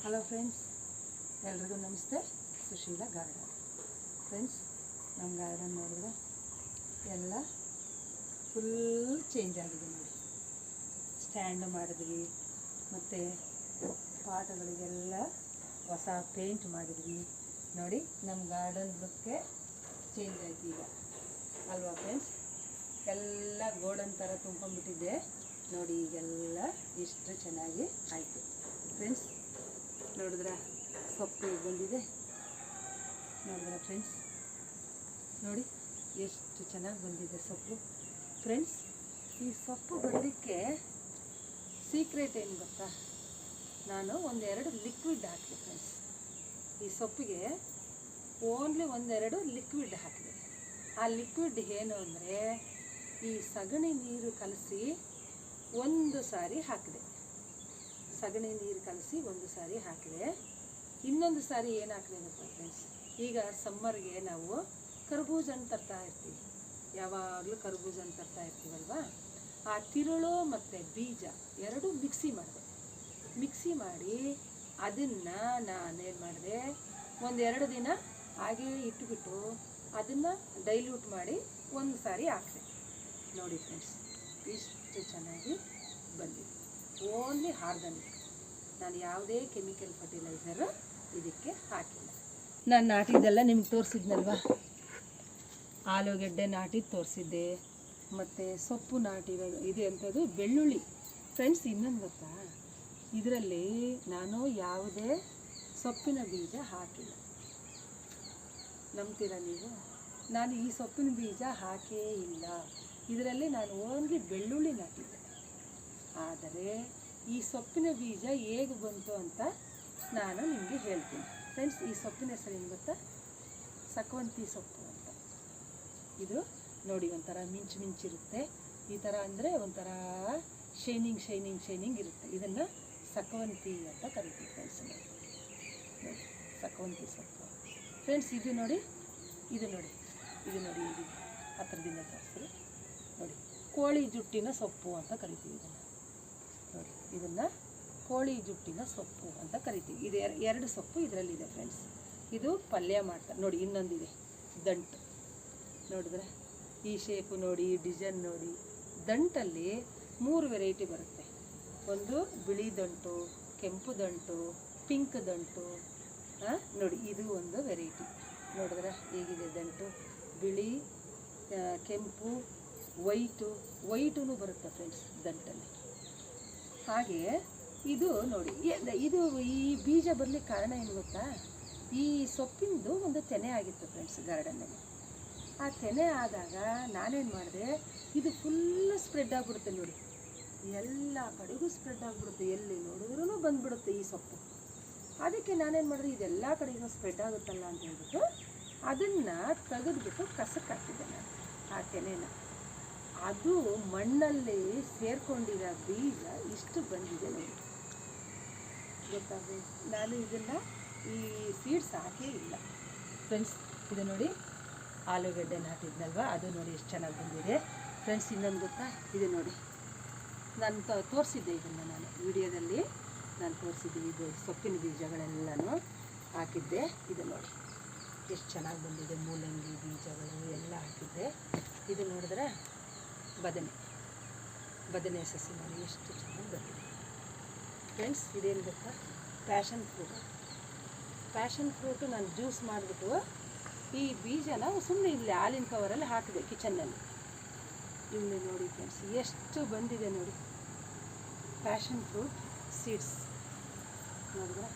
Hello friends, ಎಲ್ರಿಗೂ ನಮಸ್ತೆ. Sushila garden. Friends, ನಮ್ಮ ಗಾರ್ಡನ್ ನೋಡಿದ್ರೆ ಎಲ್ಲ ಫುಲ್ ಚೇಂಜ್ ಆಗಿದೆ ನೋಡಿ. ಸ್ಟ್ಯಾಂಡ್ ಮಾಡಿದ್ವಿ, ಮತ್ತು ಪಾಟಗಳಿಗೆಲ್ಲ ಹೊಸ ಪೇಂಟ್ ಮಾಡಿದ್ವಿ ನೋಡಿ. ನಮ್ಮ ಗಾರ್ಡನ್ ಲುಕ್ಕೆ ಚೇಂಜ್ ಆಯ್ತು ಈಗ ಅಲ್ವಾ ಫ್ರೆಂಡ್ಸ್? ಎಲ್ಲ ಗೋಡನ್ ಥರ ತುಂಬ್ಕೊಂಡ್ಬಿಟ್ಟಿದೆ ನೋಡಿ. ಈಗೆಲ್ಲ ಎಷ್ಟು ಚೆನ್ನಾಗಿ ಆಯಿತು ಫ್ರೆಂಡ್ಸ್. ನೋಡಿದ್ರ ಸೊಪ್ಪು ಬಂದಿದೆ, ನೋಡಿದ್ರ ಫ್ರೆಂಡ್ಸ್? ನೋಡಿ ಎಷ್ಟು ಚೆನ್ನಾಗಿ ಬಂದಿದೆ ಸೊಪ್ಪು ಫ್ರೆಂಡ್ಸ್. ಈ ಸೊಪ್ಪು ಬರಲಿಕ್ಕೆ ಸೀಕ್ರೆಟ್ ಏನು ಗೊತ್ತಾ? ನಾನು ಒಂದೆರಡು ಲಿಕ್ವಿಡ್ ಹಾಕಿದೆ ಫ್ರೆಂಡ್ಸ್. ಈ ಸೊಪ್ಪಿಗೆ ಓನ್ಲಿ ಒಂದೆರಡು ಲಿಕ್ವಿಡ್ ಹಾಕಿದೆ. ಆ ಲಿಕ್ವಿಡ್ ಏನು ಅಂದರೆ, ಈ ಸಗಣಿ ನೀರು ಕಲಸಿ ಒಂದು ಸಾರಿ ಹಾಕಿದೆ. ಸಗಣಿ ನೀರು ಕಲಸಿ ಒಂದು ಸಾರಿ ಹಾಕಿದೆ. ಇನ್ನೊಂದು ಸಾರಿ ಏನು ಹಾಕಿದೆ ಗೊತ್ತಾ ಫ್ರೆಂಡ್ಸ್? ಈಗ ಸಮ್ಮರ್ಗೆ ನಾವು ಕರ್ಬೂಜ ಹಣ್ಣು ತರ್ತಾ ಇರ್ತೀವಿ, ಯಾವಾಗಲೂ ಕರ್ಬೂಜ ಹಣ್ಣು ತರ್ತಾ ಇರ್ತೀವಲ್ವಾ? ಆ ತಿರುಳು ಮತ್ತು ಬೀಜ ಎರಡು ಮಿಕ್ಸಿ ಮಾಡಿದೆ. ಮಿಕ್ಸಿ ಮಾಡಿ ಅದನ್ನು ನಾನೇನು ಮಾಡಿದೆ, ಒಂದೆರಡು ದಿನ ಹಾಗೇ ಇಟ್ಟುಬಿಟ್ಟು ಅದನ್ನು ಡೈಲ್ಯೂಟ್ ಮಾಡಿ ಒಂದು ಸಾರಿ ಹಾಕಿದೆ ನೋಡಿ ಫ್ರೆಂಡ್ಸ್. ಇಷ್ಟು ಚೆನ್ನಾಗಿ ಬಂದಿದೆ. Only organic. ನಾನು ಯಾವುದೇ ಕೆಮಿಕಲ್ ಫರ್ಟಿಲೈಸರು ಇದಕ್ಕೆ ಹಾಕಿಲ್ಲ. ನಾನು ನಾಟಿದ್ದೆಲ್ಲ ನಿಮ್ಗೆ ತೋರಿಸಿದ್ನಲ್ವ? ಆಲೂಗೆಡ್ಡೆ ನಾಟಿದ್ದು ತೋರಿಸಿದ್ದೆ, ಮತ್ತು ಸೊಪ್ಪು ನಾಟಿರೋದು ಇದೆ ಅಂಥದ್ದು ಬೆಳ್ಳುಳ್ಳಿ ಫ್ರೆಂಡ್ಸ್. ಇನ್ನೊಂದು ಗೊತ್ತಾ, ಇದರಲ್ಲಿ ನಾನು ಯಾವುದೇ ಸೊಪ್ಪಿನ ಬೀಜ ಹಾಕಿಲ್ಲ. ನಂಬ್ತೀರಾ ನೀವು? ನಾನು ಈ ಸೊಪ್ಪಿನ ಬೀಜ ಹಾಕೇ ಇಲ್ಲ. ಇದರಲ್ಲಿ ನಾನು ಓನ್ಲಿ ಬೆಳ್ಳುಳ್ಳಿ ನಾಟಿದ್ದೆ. ಆದರೆ ಈ ಸೊಪ್ಪಿನ ಬೀಜ ಹೇಗೆ ಬಂತು ಅಂತ ನಾನು ನಿಮಗೆ ಹೇಳ್ತೀನಿ ಫ್ರೆಂಡ್ಸ್. ಈ ಸೊಪ್ಪಿನ ಹೆಸರು ಏನು ಗೊತ್ತಾ? ಸಕವಂತಿ ಸೊಪ್ಪು ಅಂತ. ಇದು ನೋಡಿ, ಒಂಥರ ಮಿಂಚಿರುತ್ತೆ. ಈ ಥರ ಅಂದರೆ ಒಂಥರ ಶೈನಿಂಗ್ ಇರುತ್ತೆ. ಇದನ್ನು ಸಕವಂತಿ ಅಂತ ಕರಿತೀವಿ ಫ್ರೆಂಡ್ಸ್. ನೋಡಿ, ಸಕವಂತಿ ಸೊಪ್ಪು ಫ್ರೆಂಡ್ಸ್. ಇದು ನೋಡಿ ಇದು ಹತ್ತಿರದಿಂದ ತೋರಿಸ್ರಿ ನೋಡಿ. ಕೋಳಿ ಜುಟ್ಟಿನ ಸೊಪ್ಪು ಅಂತ ಕರಿತೀವಿ ಇದನ್ನು ನೋಡಿ. ಇದನ್ನು ಕೋಳಿ ಜುಟ್ಟಿನ ಸೊಪ್ಪು ಅಂತ ಕರಿತೀವಿ. ಇದು ಎರಡು ಸೊಪ್ಪು ಇದರಲ್ಲಿದೆ ಫ್ರೆಂಡ್ಸ್. ಇದು ಪಲ್ಯ ಮಾಡ್ತಾರೆ ನೋಡಿ. ಇನ್ನೊಂದಿದೆ ದಂಟು, ನೋಡಿದ್ರೆ ಈ ಶೇಪು ನೋಡಿ, ಡಿಸೈನ್ ನೋಡಿ. ದಂಟಲ್ಲಿ 3 ವೆರೈಟಿ ಬರುತ್ತೆ. ಒಂದು ಬಿಳಿ ದಂಟು, ಕೆಂಪು ದಂಟು, ಪಿಂಕ್ ದಂಟು. ನೋಡಿ, ಇದು ಒಂದು ವೆರೈಟಿ. ನೋಡಿದ್ರೆ ಹೇಗಿದೆ ದಂಟು? ಬಿಳಿ, ಕೆಂಪು, ವೈಟೂ ಬರುತ್ತೆ ಫ್ರೆಂಡ್ಸ್ ದಂಟಲ್ಲಿ. ಹಾಗೆ ಇದು ನೋಡಿ, ಇದು ಈ ಬೀಜ ಬರಲಿಕ್ಕೆ ಕಾರಣ ಏನು ಗೊತ್ತಾ? ಈ ಸೊಪ್ಪಿಂದು ಒಂದು ತೆನೆ ಆಗಿತ್ತು ಫ್ರೆಂಡ್ಸ್ ಗಾರ್ಡನ್ನಲ್ಲಿ. ಆ ತೆನೆ ಆದಾಗ ನಾನೇನು ಮಾಡಿದೆ, ಇದು ಫುಲ್ಲು ಸ್ಪ್ರೆಡ್ ಆಗಿಬಿಡುತ್ತೆ ನೋಡಿ. ಎಲ್ಲ ಕಡೆಗೂ ಸ್ಪ್ರೆಡ್ ಆಗಿಬಿಡುತ್ತೆ, ಎಲ್ಲಿ ನೋಡಿದ್ರೂ ಬಂದುಬಿಡುತ್ತೆ ಈ ಸೊಪ್ಪು. ಅದಕ್ಕೆ ನಾನೇನು ಮಾಡಿದೆ, ಇದೆಲ್ಲ ಕಡೆಗೂ ಸ್ಪ್ರೆಡ್ ಆಗುತ್ತಲ್ಲ ಅಂತ ಹೇಳ್ಬಿಟ್ಟು ಅದನ್ನು ತೆಗೆದುಬಿಟ್ಟು ಕಸಕ್ಕೆ ಹಾಕಿದ್ದೆ ನಾನು. ಆ ತೆನೆನ ಅದು ಮಣ್ಣಲ್ಲಿ ಸೇರ್ಕೊಂಡಿರೋ ಬೀಜ ಇಷ್ಟು ಬಂದಿದೆ ನೋಡಿ. ಗೊತ್ತಾಗ ನಾನು ಇದನ್ನು ಈ ಸೀಡ್ಸ್ ಹಾಕೇ ಇಲ್ಲ ಫ್ರೆಂಡ್ಸ್. ಇದು ನೋಡಿ, ಆಲೂಗಡ್ಡೆ ನಾಟಿದ್ನಲ್ವ, ಅದು ನೋಡಿ ಎಷ್ಟು ಚೆನ್ನಾಗಿ ಬಂದಿದೆ ಫ್ರೆಂಡ್ಸ್. ಇನ್ನೊಂದು ಗೊತ್ತಾ? ಇದು ನೋಡಿ, ನಾನು ತೋರಿಸಿದ್ದೆ ಇದನ್ನು, ನಾನು ವಿಡಿಯೋದಲ್ಲಿ ನಾನು ತೋರಿಸಿದ್ದೆ. ಇದು ಸೊಪ್ಪಿನ ಬೀಜಗಳೆಲ್ಲನೂ ಹಾಕಿದ್ದೆ. ಇದು ನೋಡಿ ಎಷ್ಟು ಚೆನ್ನಾಗಿ ಬಂದಿದೆ. ಮೂಲಂಗಿ ಬೀಜಗಳು ಎಲ್ಲ ಹಾಕಿದ್ದೆ. ಇದು ನೋಡಿದ್ರೆ ಬದನೆ ಸಸಿ ನೋಡಿ ಎಷ್ಟು ಚೆನ್ನಾಗಿ ಬಂದಿದೆ ಫ್ರೆಂಡ್ಸ್. ಇದೇನು ಗೊತ್ತಾ? ಪ್ಯಾಷನ್ ಫ್ರೂಟು ನಾನು ಜ್ಯೂಸ್ ಮಾಡಿಬಿಟ್ಟು ಈ ಬೀಜನ ಸುಮ್ಮನೆ ಇಲ್ಲಿ ಹಾಲಿನ ಕವರಲ್ಲಿ ಹಾಕಿದೆ ಕಿಚನ್ನಲ್ಲಿ. ಇಲ್ಲಿ ನೋಡಿ ಫ್ರೆಂಡ್ಸ್ ಎಷ್ಟು ಬಂದಿದೆ ನೋಡಿ, ಪ್ಯಾಷನ್ ಫ್ರೂಟ್ ಸೀಡ್ಸ್ ನೋಡಿದ್ರೆ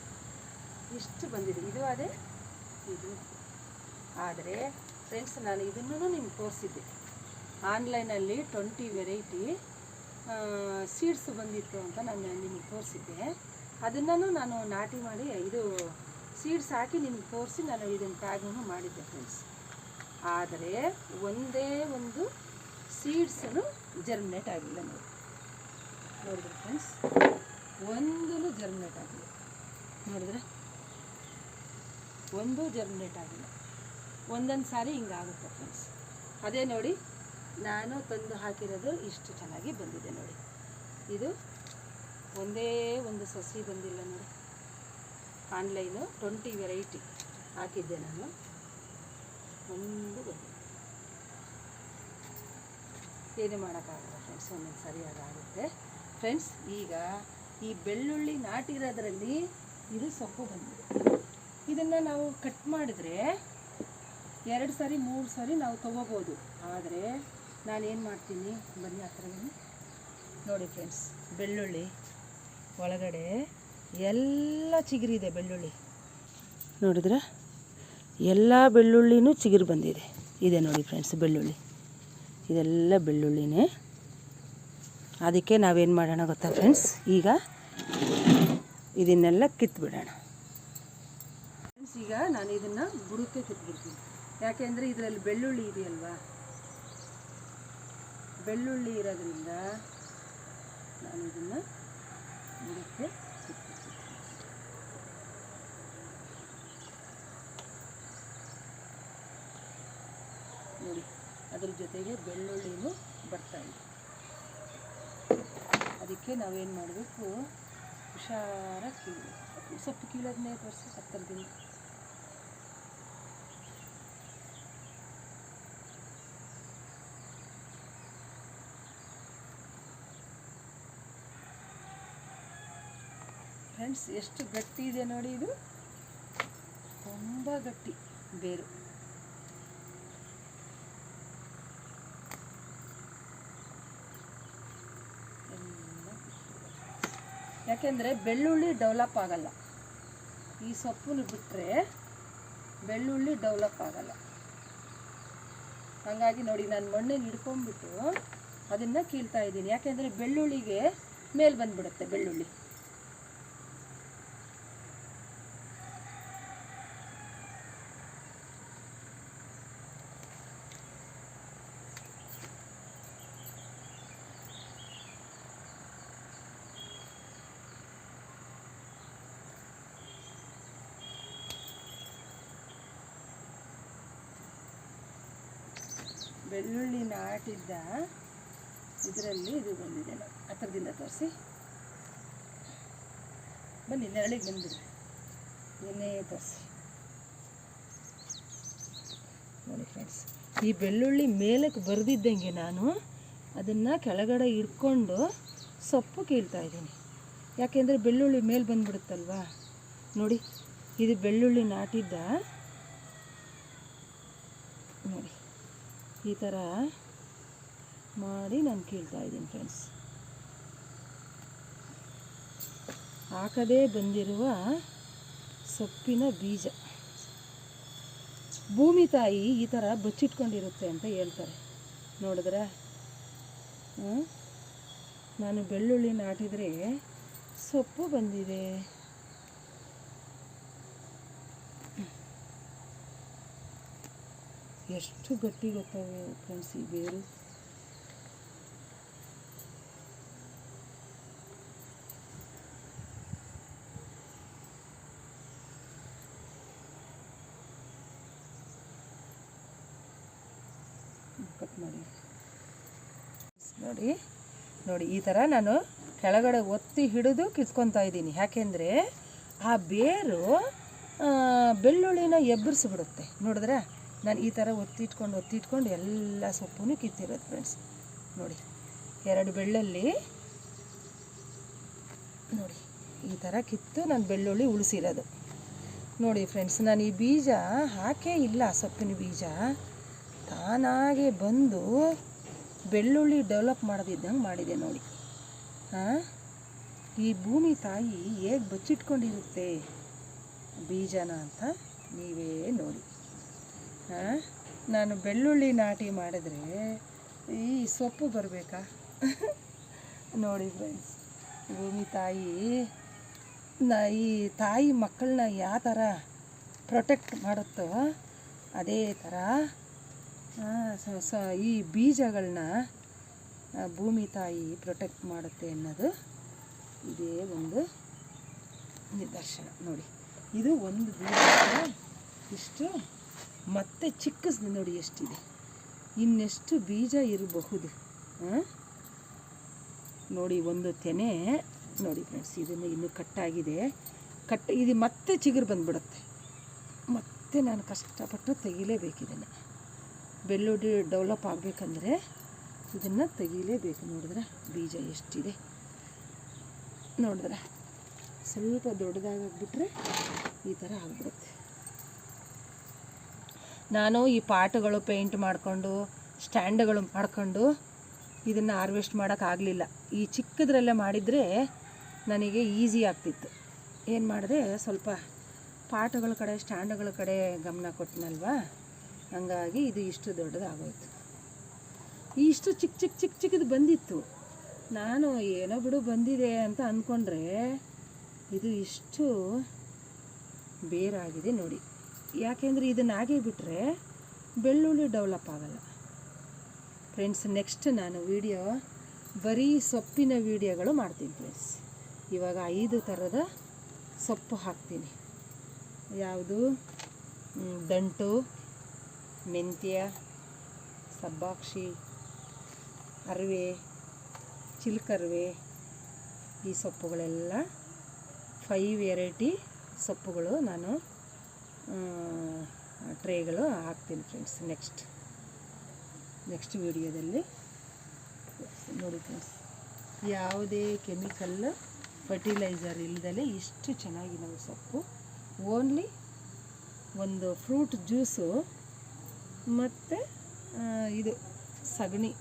ಎಷ್ಟು ಬಂದಿದೆ. ಇದು ಅದೇ ಇದು. ಆದರೆ ಫ್ರೆಂಡ್ಸ್, ನಾನು ಇದನ್ನು ನಿಮ್ಗೆ ತೋರಿಸಿದ್ದೆ. ಆನ್ಲೈನಲ್ಲಿ 20 ವೆರೈಟಿ ಸೀಡ್ಸ್ ಬಂದಿತ್ತು ಅಂತ ನಾನು ನಿಮಗೆ ತೋರಿಸಿದ್ದೆ. ಅದನ್ನು ನಾನು ನಾಟಿ ಮಾಡಿ ಇದು ಸೀಡ್ಸ್ ಹಾಕಿ ನಿಮಗೆ ತೋರಿಸಿ ನಾನು ಇದನ್ನು ಟ್ಯಾಗನ್ನು ಮಾಡಿದ್ದೆ ಫ್ರೆಂಡ್ಸ್. ಆದರೆ ಒಂದೇ ಒಂದು ಸೀಡ್ಸನ್ನು ಜರ್ಮಿನೇಟ್ ಆಗಿಲ್ಲ ನೋಡಿ. ನೋಡಿದ್ರೆ ಫ್ರೆಂಡ್ಸ್, ಒಂದೂ ಜರ್ಮಿನೇಟ್ ಆಗಿಲ್ಲ. ನೋಡಿದ್ರೆ ಒಂದೂ ಜರ್ಮಿನೇಟ್ ಆಗಿಲ್ಲ. ಒಂದೊಂದು ಸಾರಿ ಹಿಂಗಾಗುತ್ತೆ ಫ್ರೆಂಡ್ಸ್. ಅದೇ ನೋಡಿ, ನಾನು ತಂದು ಹಾಕಿರೋದು ಇಷ್ಟು ಚೆನ್ನಾಗಿ ಬಂದಿದೆ ನೋಡಿ. ಇದು ಒಂದೇ ಒಂದು ಸಸಿ ಬಂದಿಲ್ಲ ನೋಡಿ. ಆನ್ಲೈನು 20 ವೆರೈಟಿ ಹಾಕಿದ್ದೆ ನಾನು, ಒಂದು ಬಂದಿದೆ. ಏನು ಮಾಡೋಕ್ಕಾಗಲ್ಲ ಫ್ರೆಂಡ್ಸ್, ಒಂದೊಂದು ಸರಿಯಾಗುತ್ತೆ ಫ್ರೆಂಡ್ಸ್. ಈಗ ಈ ಬೆಳ್ಳುಳ್ಳಿ ನಾಟಿರೋದ್ರಲ್ಲಿ ಇದು ಸೊಪ್ಪು ಬಂದಿದೆ. ಇದನ್ನು ನಾವು ಕಟ್ ಮಾಡಿದ್ರೆ 2 ಸಾರಿ 3 ಸಾರಿ ನಾವು ತೊಗೋಬೋದು. ಆದರೆ ನಾನೇನು ಮಾಡ್ತೀನಿ, ಬನ್ನಿ ಆ ಥರ ಬನ್ನಿ ನೋಡಿ ಫ್ರೆಂಡ್ಸ್. ಬೆಳ್ಳುಳ್ಳಿ ಒಳಗಡೆ ಎಲ್ಲ ಚಿಗುರಿದೆ. ಬೆಳ್ಳುಳ್ಳಿ ನೋಡಿದ್ರೆ ಎಲ್ಲ ಬೆಳ್ಳುಳ್ಳಿನೂ ಚಿಗುರು ಬಂದಿದೆ. ಇದೆ ನೋಡಿ ಫ್ರೆಂಡ್ಸ್, ಬೆಳ್ಳುಳ್ಳಿ ಇದೆಲ್ಲ ಬೆಳ್ಳುಳ್ಳಿನೇ. ಅದಕ್ಕೆ ನಾವೇನು ಮಾಡೋಣ ಗೊತ್ತಾ ಫ್ರೆಂಡ್ಸ್, ಈಗ ಇದನ್ನೆಲ್ಲ ಕಿತ್ಬಿಡೋಣ ಫ್ರೆಂಡ್ಸ್. ಈಗ ನಾನು ಇದನ್ನು ಬುಡಕ್ಕೆ ಕಿತ್ಬಿಡ್ತೀನಿ. ಯಾಕೆಂದರೆ ಇದರಲ್ಲಿ ಬೆಳ್ಳುಳ್ಳಿ ಇದೆಯಲ್ವಾ, ಬೆಳ್ಳುಳ್ಳಿ ಇರೋದ್ರಿಂದ ನಾನು ಇದನ್ನು ಬುಡಕ್ಕೆ ಕಿತ್ಬಿಡ್ತೀನಿ. ನೋಡಿ, ಅದ್ರ ಜೊತೆಗೆ ಬೆಳ್ಳುಳ್ಳಿನೂ ಬರ್ತಾಯಿದೆ. ಅದಕ್ಕೆ ನಾವೇನು ಮಾಡಬೇಕು, ಹುಷಾರಾಗಿ ಕೀಳಬೇಕು. ಸೊಪ್ಪು ಕೀಳೋದನ್ನೇ ತೋರಿಸಿ ಹತ್ತಿರದಿಂದ. ಫ್ರೆಂಡ್ಸ್, ಎಷ್ಟು ಗಟ್ಟಿ ಇದೆ ನೋಡಿ. ಇದು ತುಂಬ ಗಟ್ಟಿ ಬೇರು. ಯಾಕೆಂದರೆ ಬೆಳ್ಳುಳ್ಳಿ ಡೆವಲಪ್ ಆಗಲ್ಲ. ಈ ಸೊಪ್ಪನ್ನು ಬಿಟ್ಟರೆ ಬೆಳ್ಳುಳ್ಳಿ ಡೆವಲಪ್ ಆಗಲ್ಲ. ಹಾಗಾಗಿ ನೋಡಿ, ನಾನು ಮಣ್ಣನ್ನು ಹಿಡ್ಕೊಂಡ್ಬಿಟ್ಟು ಅದನ್ನು ಕೀಳ್ತಾ ಇದ್ದೀನಿ. ಯಾಕೆಂದರೆ ಬೆಳ್ಳುಳ್ಳಿಗೆ ಮೇಲೆ ಬಂದುಬಿಡುತ್ತೆ ಬೆಳ್ಳುಳ್ಳಿ. ಬೆಳ್ಳುಳ್ಳಿ ನಾಟಿದ್ದ ಇದರಲ್ಲಿ ಇದು ಬಂದಿದೆ. ಹತ್ತಿರದಿಂದ ತೋರಿಸಿ ಬನ್ನಿ, ನೆರಳಿಗೆ ಬಂದಿದೆ. ಏನೇ ತೋರಿಸಿ ನೋಡಿ ಫ್ರೆಂಡ್ಸ್. ಈ ಬೆಳ್ಳುಳ್ಳಿ ಮೇಲಕ್ಕೆ ಬರೆದಿದ್ದಂಗೆ ನಾನು ಅದನ್ನು ಕೆಳಗಡೆ ಇಟ್ಕೊಂಡು ಸೊಪ್ಪು ಕೀಳ್ತಾ ಇದ್ದೀನಿ. ಯಾಕೆಂದರೆ ಬೆಳ್ಳುಳ್ಳಿ ಮೇಲೆ ಬಂದುಬಿಡುತ್ತಲ್ವಾ. ನೋಡಿ, ಇದು ಬೆಳ್ಳುಳ್ಳಿ ನಾಟಿದ್ದ. ನೋಡಿ, ಈ ಥರ ಮಾಡಿ ನಾನು ಕೀಳ್ತಾ ಇದ್ದೀನಿ ಫ್ರೆಂಡ್ಸ್. ಹಾಕದೇ ಬಂದಿರುವ ಸೊಪ್ಪಿನ ಬೀಜ. ಭೂಮಿ ತಾಯಿ ಈ ಥರ ಬಚ್ಚಿಟ್ಕೊಂಡಿರುತ್ತೆ ಅಂತ ಹೇಳ್ತಾರೆ. ನೋಡಿದ್ರೆ ನಾನು ಬೆಳ್ಳುಳ್ಳಿ ನಾಟಿದರೆ ಸೊಪ್ಪು ಬಂದಿದೆ. ಎಷ್ಟು ಗಟ್ಟಿ ಗೊತ್ತವೆ ಫ್ರೆಂಡ್ಸ್ ಈ ಬೇರು. ಕಟ್ ಮಾಡಿ ನೋಡಿ ನೋಡಿ, ಈ ಥರ ನಾನು ಕೆಳಗಡೆ ಒತ್ತಿ ಹಿಡಿದು ಕಿತ್ಕೊತಾ ಇದ್ದೀನಿ. ಯಾಕೆಂದರೆ ಆ ಬೇರು ಬೆಳ್ಳುಳ್ಳಿನ ಎಬ್ಬರಿಸಿಬಿಡುತ್ತೆ. ನೋಡಿದ್ರೆ ನಾನು ಈ ಥರ ಒತ್ತಿಟ್ಕೊಂಡು ಎಲ್ಲ ಸೊಪ್ಪು ಕಿತ್ತಿರೋದು ಫ್ರೆಂಡ್ಸ್. ನೋಡಿ, 2 ಬೆಳ್ಳಲ್ಲಿ ನೋಡಿ ಈ ಥರ ಕಿತ್ತು ನಾನು ಬೆಳ್ಳುಳ್ಳಿ ಉಳಿಸಿರೋದು ನೋಡಿ ಫ್ರೆಂಡ್ಸ್. ನಾನು ಈ ಬೀಜ ಹಾಕೇ ಇಲ್ಲ, ಸೊಪ್ಪಿನ ಬೀಜ ತಾನಾಗೆ ಬಂದು ಬೆಳ್ಳುಳ್ಳಿ ಡೆವಲಪ್ ಮಾಡೋದಿದ್ದಂಗೆ ಮಾಡಿದೆ ನೋಡಿ. ಈ ಭೂಮಿ ತಾಯಿ ಹೇಗೆ ಬಚ್ಚಿಟ್ಕೊಂಡಿರುತ್ತೆ ಬೀಜನ ಅಂತ ನೀವೇ ನೋಡಿ. ನಾನು ಬೆಳ್ಳುಳ್ಳಿ ನಾಟಿ ಮಾಡಿದ್ರೆ ಈ ಸೊಪ್ಪು ಬರಬೇಕಾ? ನೋಡಿ ಫ್ರೆಂಡ್ಸ್, ಭೂಮಿ ತಾಯಿ ಈ ತಾಯಿ ಮಕ್ಕಳನ್ನ ಯಾವ ಥರ ಪ್ರೊಟೆಕ್ಟ್ ಮಾಡುತ್ತೋ ಅದೇ ಥರ ಈ ಬೀಜಗಳನ್ನ ಭೂಮಿ ತಾಯಿ ಪ್ರೊಟೆಕ್ಟ್ ಮಾಡುತ್ತೆ ಅನ್ನೋದು ಇದೇ ಒಂದು ನಿದರ್ಶನ. ನೋಡಿ, ಇದು ಒಂದು ಬೀಜ ಇಷ್ಟು, ಮತ್ತೆ ಚಿಕ್ಕದು ನೋಡಿ ಎಷ್ಟಿದೆ. ಇನ್ನೆಷ್ಟು ಬೀಜ ಇರಬಹುದು ನೋಡಿ. ಒಂದು ತೆನೆ ನೋಡಿ ಫ್ರೆಂಡ್ಸ್, ಇದನ್ನು ಇನ್ನೂ ಕಟ್ಟಾಗಿದೆ. ಇದು ಮತ್ತೆ ಚಿಗುರು ಬಂದುಬಿಡುತ್ತೆ. ಮತ್ತೆ ನಾನು ಕಷ್ಟಪಟ್ಟು ತೆಗಿಲೇಬೇಕು ಇದನ್ನು. ಬೆಳ್ಳುಳ್ಳಿ ಡೆವಲಪ್ ಆಗಬೇಕಂದ್ರೆ ಇದನ್ನು ತೆಗಿಲೇಬೇಕು. ನೋಡಿದ್ರೆ ಬೀಜ ಎಷ್ಟಿದೆ ನೋಡಿದ್ರೆ, ಸ್ವಲ್ಪ ದೊಡ್ಡದಾಗಿಬಿಟ್ರೆ ಈ ಥರ ಆಗಿಬಿಡುತ್ತೆ. ನಾನು ಈ ಪಾಟ್ಗಳು ಪೇಂಟ್ ಮಾಡಿಕೊಂಡು ಸ್ಟ್ಯಾಂಡ್ಗಳು ಮಾಡ್ಕೊಂಡು ಇದನ್ನು ಹಾರ್ವೆಸ್ಟ್ ಮಾಡೋಕ್ಕಾಗಲಿಲ್ಲ. ಈ ಚಿಕ್ಕದ್ರಲ್ಲೇ ಮಾಡಿದರೆ ನನಗೆ ಈಸಿ ಆಗ್ತಿತ್ತು. ಏನು ಮಾಡಿದೆ, ಸ್ವಲ್ಪ ಪಾಟ್ಗಳ ಕಡೆ ಸ್ಟ್ಯಾಂಡ್ಗಳ ಕಡೆ ಗಮನ ಕೊಟ್ಟನಲ್ವಾ, ಹಂಗಾಗಿ ಇದು ಇಷ್ಟು ದೊಡ್ಡದಾಗೋಯ್ತು. ಇಷ್ಟು ಚಿಕ್ಕದು ಬಂದಿತ್ತು. ನಾನು ಏನೋ ಬಿಡು ಬಂದಿದೆ ಅಂತ ಅಂದ್ಕೊಂಡ್ರೆ ಇದು ಇಷ್ಟು ಬೇರಾಗಿದೆ ನೋಡಿ. ಯಾಕೆಂದರೆ ಇದನ್ನು ಹಾಗೆ ಬಿಟ್ಟರೆ ಬೆಳ್ಳುಳ್ಳಿ ಡೆವಲಪ್ ಆಗಲ್ಲ ಫ್ರೆಂಡ್ಸ್. ನೆಕ್ಸ್ಟ್ ನಾನು ವಿಡಿಯೋ ಬರೀ ಸೊಪ್ಪಿನ ವಿಡಿಯೋಗಳು ಮಾಡ್ತೀನಿ ಫ್ರೆಂಡ್ಸ್. ಇವಾಗ 5 ಥರದ ಸೊಪ್ಪು ಹಾಕ್ತೀನಿ. ಯಾವುದು? ದಂಟು, ಮೆಂತ್ಯ, ಸಬ್ಬಾಕ್ಷಿ, ಅರಿವೆ, ಚಿಲ್ಕರಿವೆ, ಈ ಸೊಪ್ಪುಗಳೆಲ್ಲ 5 ವೆರೈಟಿ ಸೊಪ್ಪುಗಳು ನಾನು ಟ್ರೇಗಳು ಹಾಕ್ತೀನಿ ಫ್ರೆಂಡ್ಸ್. ನೆಕ್ಸ್ಟ್ ವಿಡಿಯೋದಲ್ಲಿ ನೋಡಿ ಫ್ರೆಂಡ್ಸ್. ಯಾವುದೇ ಕೆಮಿಕಲ್ ಫರ್ಟಿಲೈಸರ್ ಇಲ್ಲದಲೇ ಇಷ್ಟು ಚೆನ್ನಾಗಿ ನಾವು ಸೊಪ್ಪು, ಓನ್ಲಿ ಒಂದು ಫ್ರೂಟ್ ಜ್ಯೂಸು ಮತ್ತು ಇದು ಸಗಣಿ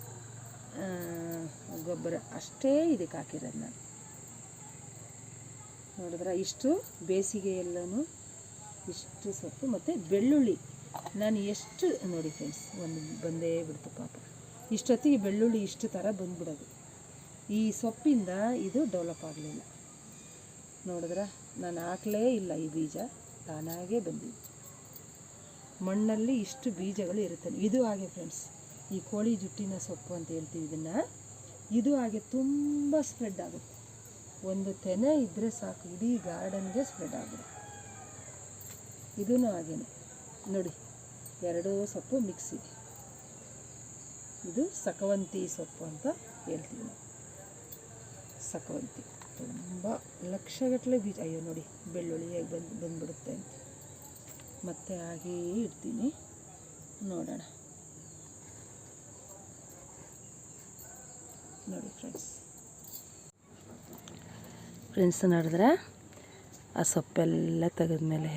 ಗೊಬ್ಬರ ಅಷ್ಟೇ ಇದಕ್ಕೆ ಹಾಕಿರೋದು ನಾನು. ನೋಡಿದ್ರೆ ಇಷ್ಟು ಬೇಸಿಗೆಯಲ್ಲೂ ಇಷ್ಟು ಸೊಪ್ಪು ಮತ್ತು ಬೆಳ್ಳುಳ್ಳಿ ನಾನು ಎಷ್ಟು ನೋಡಿ ಫ್ರೆಂಡ್ಸ್, ಒಂದು ಬಂದೇ ಬಿಡ್ತು ಪಾಪ. ಇಷ್ಟೊತ್ತಿಗೆ ಬೆಳ್ಳುಳ್ಳಿ ಇಷ್ಟು ಥರ ಬಂದ್ಬಿಡೋದು. ಈ ಸೊಪ್ಪಿಂದ ಇದು ಡೆವಲಪ್ ಆಗಲಿಲ್ಲ. ನೋಡಿದ್ರೆ ನಾನು ಹಾಕಲೇ ಇಲ್ಲ, ಈ ಬೀಜ ತಾನಾಗೇ ಬಂದಿದ್ದು. ಮಣ್ಣಲ್ಲಿ ಇಷ್ಟು ಬೀಜಗಳು ಇರುತ್ತೆ. ಇದು ಹಾಗೆ ಫ್ರೆಂಡ್ಸ್, ಈ ಕೋಳಿ ಜುಟ್ಟಿನ ಸೊಪ್ಪು ಅಂತ ಹೇಳ್ತೀವಿ ಇದನ್ನು. ಇದು ಹಾಗೆ ತುಂಬ ಸ್ಪ್ರೆಡ್ ಆಗುತ್ತೆ. ಒಂದು ತೆನೆ ಇದ್ದರೆ ಸಾಕು, ಇಡೀ ಗಾರ್ಡನ್ಗೆ ಸ್ಪ್ರೆಡ್ ಆಗುತ್ತೆ. ಇದೂ ಹಾಗೇನೆ ನೋಡಿ, 2 ಸೊಪ್ಪು ಮಿಕ್ಸ್ ಇದೆ. ಇದು ಸಕವಂತಿ ಸೊಪ್ಪು ಅಂತ ಹೇಳ್ತೀವಿ ನಾವು. ಸಕವಂತಿ ತುಂಬ ಲಕ್ಷಗಟ್ಟಲೆ ಬೀಜ. ಅಯ್ಯೋ ನೋಡಿ ಬೆಳ್ಳುಳ್ಳಿ ಹೇಗೆ ಬಂದುಬಿಡುತ್ತೆ ಅಂತ. ಮತ್ತೆ ಹಾಗೆಯೇ ಇಡ್ತೀನಿ, ನೋಡೋಣ. ನೋಡಿ ಫ್ರೆಂಡ್ಸ್ ನೋಡಿದ್ರೆ ಆ ಸೊಪ್ಪೆಲ್ಲ ತೆಗೆದ್ಮೇಲೆ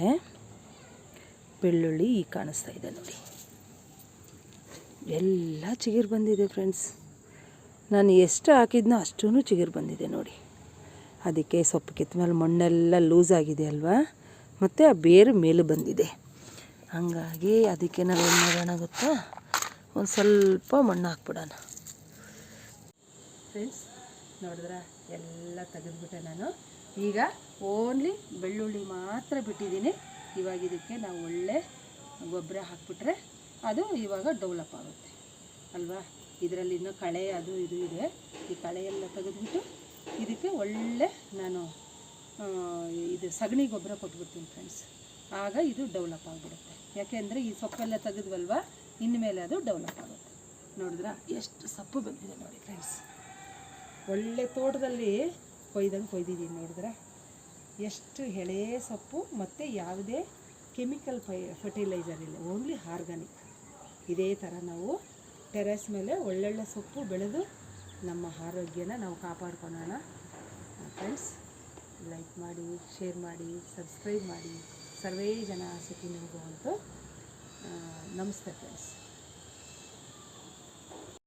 ಬೆಳ್ಳುಳ್ಳಿ ಈಗ ಕಾಣಿಸ್ತಾ ಇದೆ ನೋಡಿ. ಎಲ್ಲ ಚಿಗುರು ಬಂದಿದೆ ಫ್ರೆಂಡ್ಸ್. ನಾನು ಎಷ್ಟು ಹಾಕಿದ್ನೋ ಅಷ್ಟೂ ಚಿಗುರು ಬಂದಿದೆ ನೋಡಿ. ಅದಕ್ಕೆ ಸೊಪ್ಪು ಕಿತ್ತ ಮೇಲೆ ಮಣ್ಣೆಲ್ಲ ಲೂಸ್ ಆಗಿದೆ ಅಲ್ವಾ, ಮತ್ತು ಆ ಬೇರು ಮೇಲೆ ಬಂದಿದೆ. ಹಾಗಾಗಿ ಅದಕ್ಕೆ ನಾವು ಏನು ಮಾಡೋಣ ಗೊತ್ತಾ, ಒಂದು ಸ್ವಲ್ಪ ಮಣ್ಣು ಹಾಕ್ಬಿಡೋಣ ಫ್ರೆಂಡ್ಸ್. ನೋಡಿದ್ರೆ ಎಲ್ಲ ತೆಗೆದುಬಿಟ್ಟೆ ನಾನು. ಈಗ ಓನ್ಲಿ ಬೆಳ್ಳುಳ್ಳಿ ಮಾತ್ರ ಬಿಟ್ಟಿದ್ದೀನಿ. ಇವಾಗ ಇದಕ್ಕೆ ನಾವು ಒಳ್ಳೆ ಗೊಬ್ಬರ ಹಾಕ್ಬಿಟ್ರೆ ಅದು ಇವಾಗ ಡೆವಲಪ್ ಆಗುತ್ತೆ ಅಲ್ವಾ. ಇದರಲ್ಲಿ ಇನ್ನೂ ಕಳೆ ಅದು ಇದು ಇದೆ. ಈ ಕಳೆಯೆಲ್ಲ ತೆಗೆದುಬಿಟ್ಟು ಇದಕ್ಕೆ ಒಳ್ಳೆ ನಾನು ಇದು ಸಗಣಿ ಗೊಬ್ಬರ ಕೊಟ್ಬಿಡ್ತೀನಿ ಫ್ರೆಂಡ್ಸ್. ಆಗ ಇದು ಡೆವಲಪ್ ಆಗಿಬಿಡುತ್ತೆ. ಯಾಕೆಂದರೆ ಈ ಸೊಪ್ಪೆಲ್ಲ ತೆಗೆದ್ವಲ್ವ, ಇನ್ಮೇಲೆ ಅದು ಡೆವಲಪ್ ಆಗುತ್ತೆ. ನೋಡಿದ್ರೆ ಎಷ್ಟು ಸೊಪ್ಪು ಬಂದಿದೆ ನೋಡಿ ಫ್ರೆಂಡ್ಸ್. ಒಳ್ಳೆ ತೋಟದಲ್ಲಿ ಕೊಯ್ದಿದ್ದೀನಿ. ನೋಡಿದ್ರೆ ಎಷ್ಟು ಎಳೆಯ ಸೊಪ್ಪು, ಮತ್ತು ಯಾವುದೇ ಕೆಮಿಕಲ್ ಫರ್ಟಿಲೈಸರ್ ಇಲ್ಲ, ಓನ್ಲಿ ಆರ್ಗಾನಿಕ್. ಇದೇ ಥರ ನಾವು ಟೆರೆಸ್ ಮೇಲೆ ಒಳ್ಳೊಳ್ಳೆ ಸೊಪ್ಪು ಬೆಳೆದು ನಮ್ಮ ಆರೋಗ್ಯನ ನಾವು ಕಾಪಾಡ್ಕೊಳ್ಳೋಣ ಫ್ರೆಂಡ್ಸ್. ಲೈಕ್ ಮಾಡಿ, ಶೇರ್ ಮಾಡಿ, ಸಬ್ಸ್ಕ್ರೈಬ್ ಮಾಡಿ. ಸರ್ವೇ ಜನ ಸುಖಿನೋ ಭವಂತು. ನಮಸ್ತೆ ಫ್ರೆಂಡ್ಸ್.